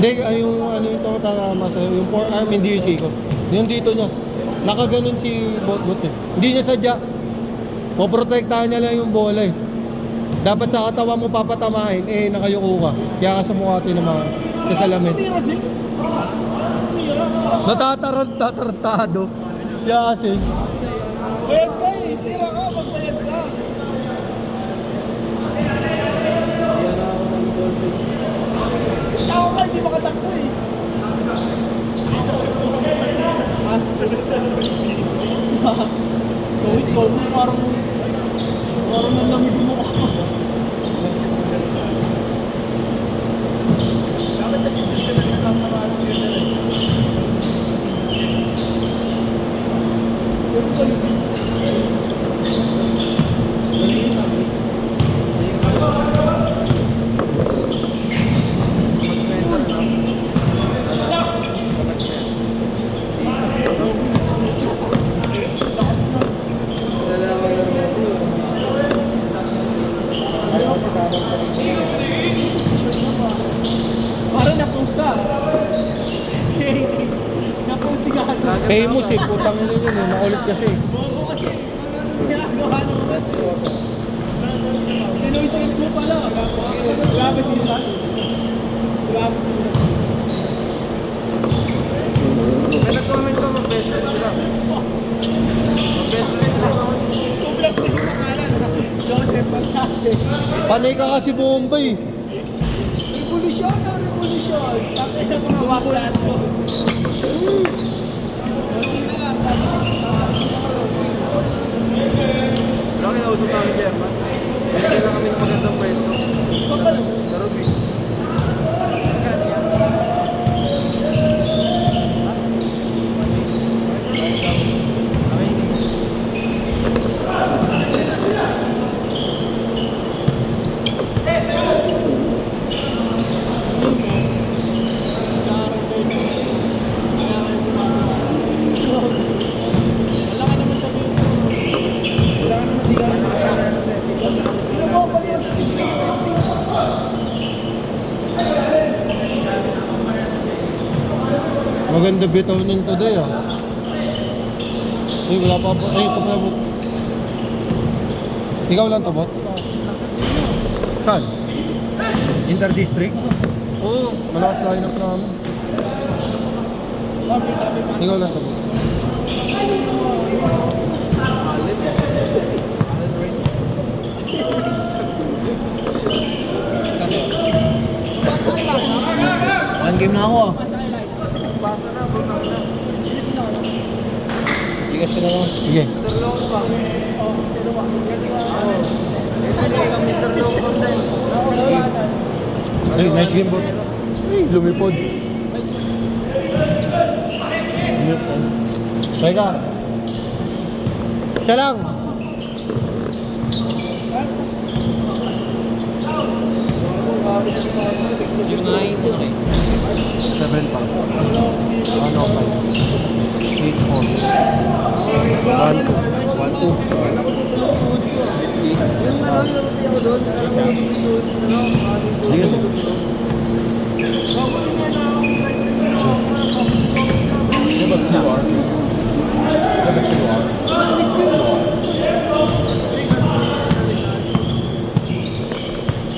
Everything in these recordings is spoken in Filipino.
Hindi, yung ano yung tama sa'yo, yung forearm, hindi yung siko. Yung dito niya. Nakaganon si Bot eh. Hindi niya sadya. Poprotektahan niya lang yung bola eh. Dapat sa katawan mo papatamahin, eh nakayuko ka. Kaya ka sa mukha tinamaan sa salamin. Natatarantado. Siya kasi. Bayad ka eh, tira ka, magbayad ka. Tao ka, hindi makatakbo eh. Kahit ko, parang nanlamig mo ka. Parang na-post ka. Na-post ka. Famous eh, putang ina yun eh. Makulit kasi. Bobo kasi. Ano ginagawa nung kasi? Pinoy-search mo pala. Grabe sila. Grabe sila. May nag-comment pa, mag-best friend sila. Mag-best friend sila. Sobrang sa yung pangalan. Joseph Pagkase. Panay ka kasi Bombay. Revolusyon na revolusyon. Tapos na mga baklas ko. Wala kinausap namin German. Bigyan lang kami ng magandang pwesto. Sa rugby. Wala ka naman sabihin mo. Wala ka naman bigyan. Ano mo ba yun? Maganda bitaw nun today ah. Ay, wala pa po. Ay, ito pa po. Ikaw lang to, Bot? Saan? Inter-district? Oo, malakas line-up namin. Ikaw lang to, Bot? One game na ako ah. Pasa na, butang na. Bigas ko na lang. Sige. Mr. Longpang. Ito na isang Mr. Longpang din. Ay, nice game, Bot. Ay, lumipod. Teka. Isa lang. Yung nine, okay. 7 pa. Ano, 5. 8, 4. 1, 2. Yung ano, yung ruti ako doon. Alam mo yung ruti doon. Ano? Sige, sige. Diba QR? Diba QR?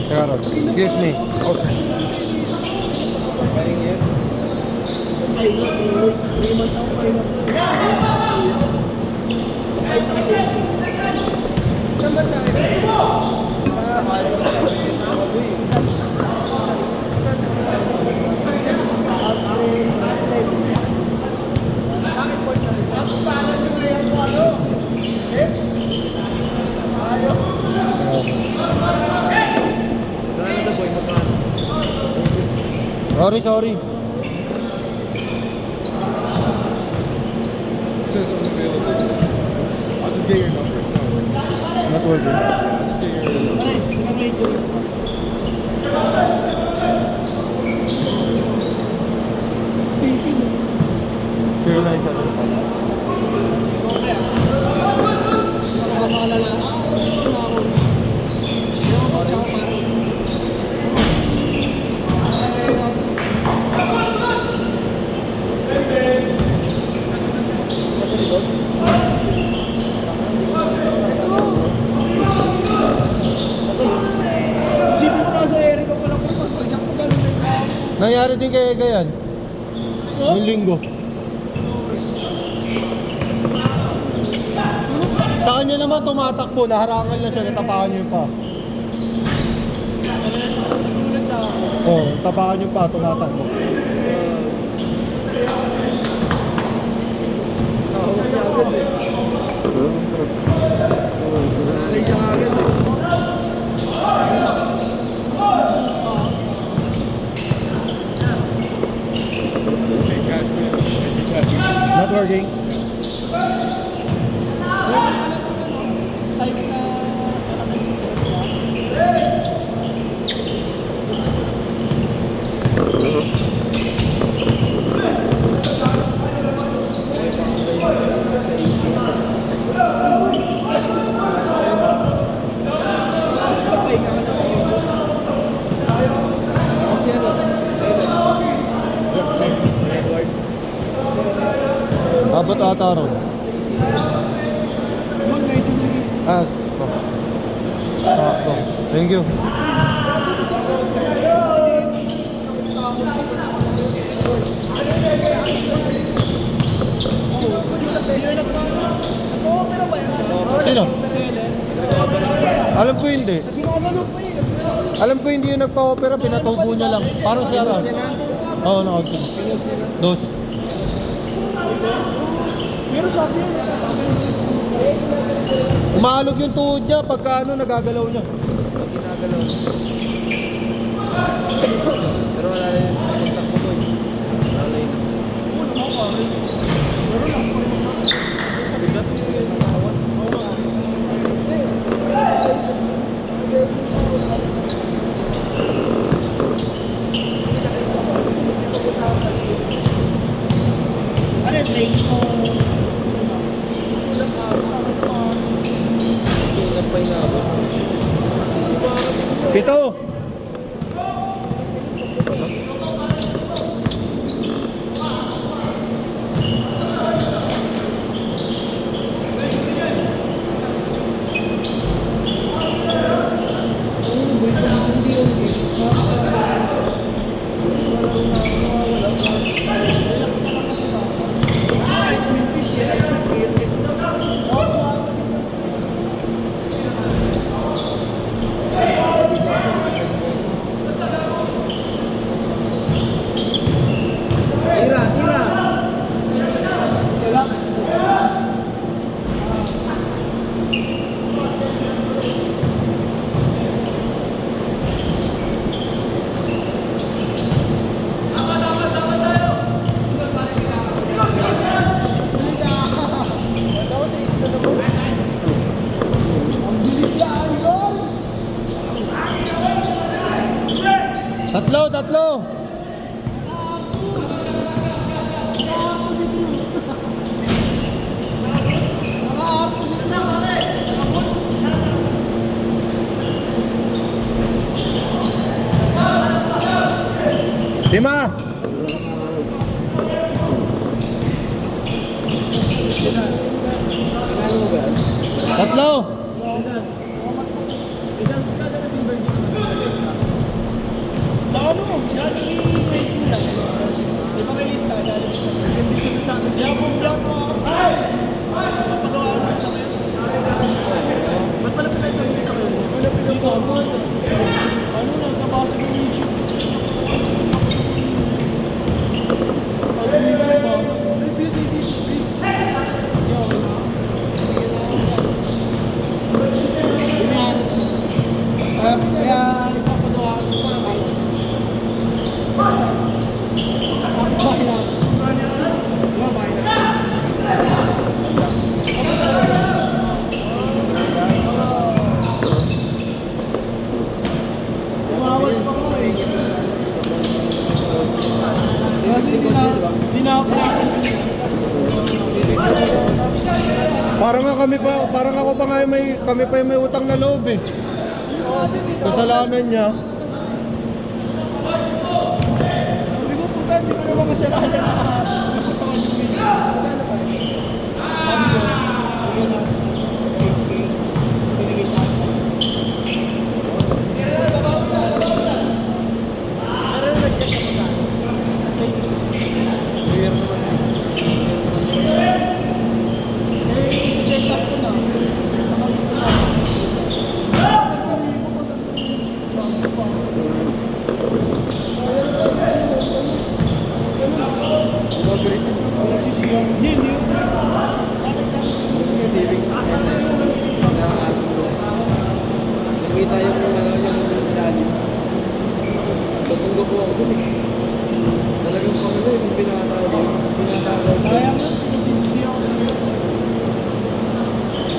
Teka, Rod. Excuse me. Okay. Ay, wait. 3 months ako kayo. Ay, kasi. Naman tayo. Gano'n na boy, magkano? Sorry. Says unavailable. I'll just get your number. It's not working. Not working. I'll just get your number. Zero nine seven five. Isipin mo na sa area ka pala kung pag-pagsak mo ganun na yun. Nangyari din kay Ega yan. Yung linggo. Sa kanya naman tumatakbo, naharangan lang siya, natapakan niyo yung pa. Nagulat siya ako. Oo, tapakan niyo pa, tumatakbo. Isa niya ako. Nasalay siya agad eh. Not working. Side na nakatay sa buwan. Papahinga ka na tayo. Abot ata ron. Yun, medyo Ah, ito. Ah, ito. Thank you. Sino? Alam ko hindi. Alam ko hindi yung nagpa-opera, pinatubo niya lang. Parang siya lang. Oo, na-out ko. Dos. Pero sabi niya, Umalog yung tuhod niya pagka ano, nagagalaw niya. Pag ginagalaw. Pero wala rin yung takbo ko eh. Wala yun. Bigat yung nakawan. ano yung training ko? Tulad pa inabot. Pito! Tira, tira. Tatlo, tatlo! Lima! Tatlo! Sa ano? Galing high school lang. Di ba may lista? Galing sa akin. Kaya kung lang mo ako. Sa pagawa ko sa akin. Ba't pala pinag-galing sa akin? Wala pinag-galing. Ano na? Nabasa ko yung YouTube. Pag hindi ko nabasa ko. Review sa CCTV. Kaya ipapagawa ko pa naman. Parang ako pa nga yung kami pa yung may utang na loob eh. Kasalanan niya. Sabi ko, puta, hindi ko naman kasalanan na nakatawan yung video.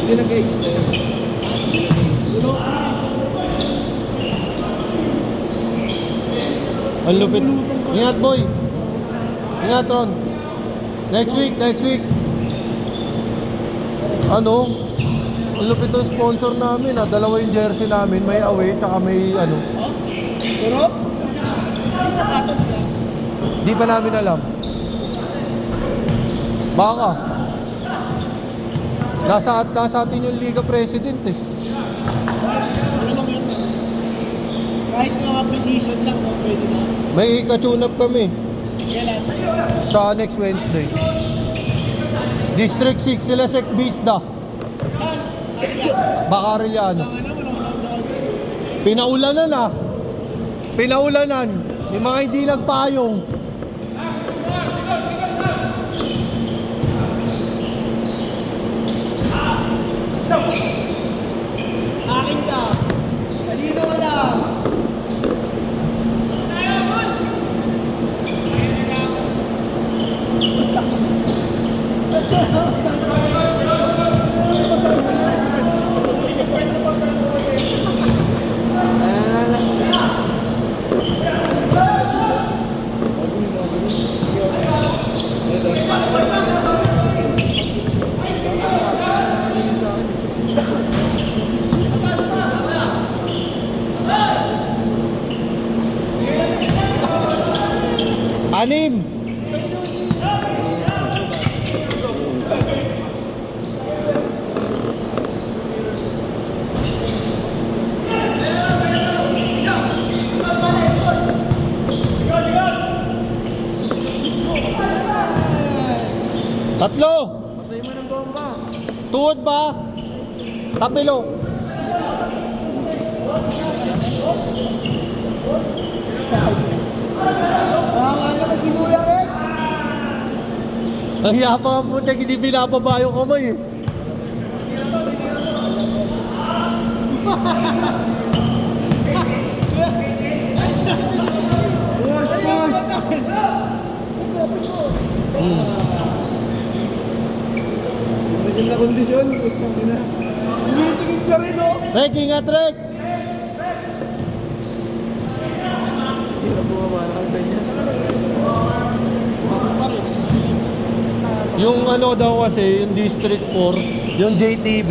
Hindi nag-8. Ang lupit. Ingat, boy. Ingat, Ron. Next week. Ano? Ang lupit ng sponsor namin, ah. Dalawa yung jersey namin. May away, tsaka may ano. Turok? May sapatos ka. Di pa namin alam. Baka. Nasa atin yung Liga President eh. Ano lang yun? Kahit mga precision lang, no? Pwede na. May ka-tune up kami Kailan? sa next Wednesday. District 6, sila Sek Bisda. Saan? Bacariliano. Ano mo lang? Pinaulanan ah. Pinaulanan. Yung mga hindi nagpayong. Akin ka. Talino ka lang. Anim. Tatlo. Patay mo ng bomba. Tuwod ba? Tapilo. Ano ka si Kuya Red? Ang yapa ang puti, hindi binababa yung kamay eh. Imagine na kondisyon. Tumitingin siya rin, no? Rek, ingat Rek! Hirap bumaba ng ganyan. Yung ano daw kasi, yung District 4, yung JTB.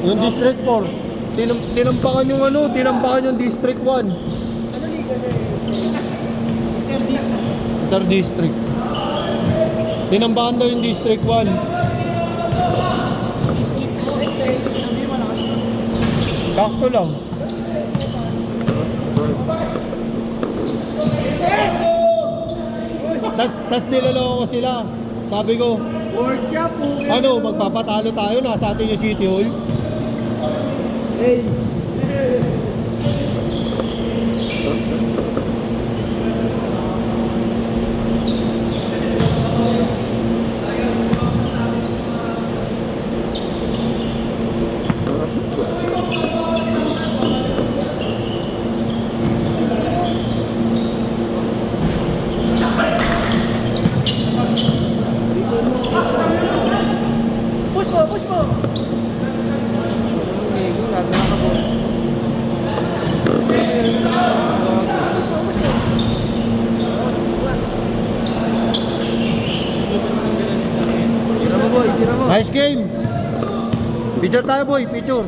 Yung District 4, tinampakan yung ano, tinampakan yung District 1. Inter District. Tinampakan daw yung District 1. Sakto lang. Tas niloloko ko sila. Sabi ko, World Cup po. ano, magpapatalo tayo, nasa atin yung City Hall. Hey. Push mo! Nego, nasa nakabot. Tira mo boy, tira mo. Nice game. Picture tayo boy, picture.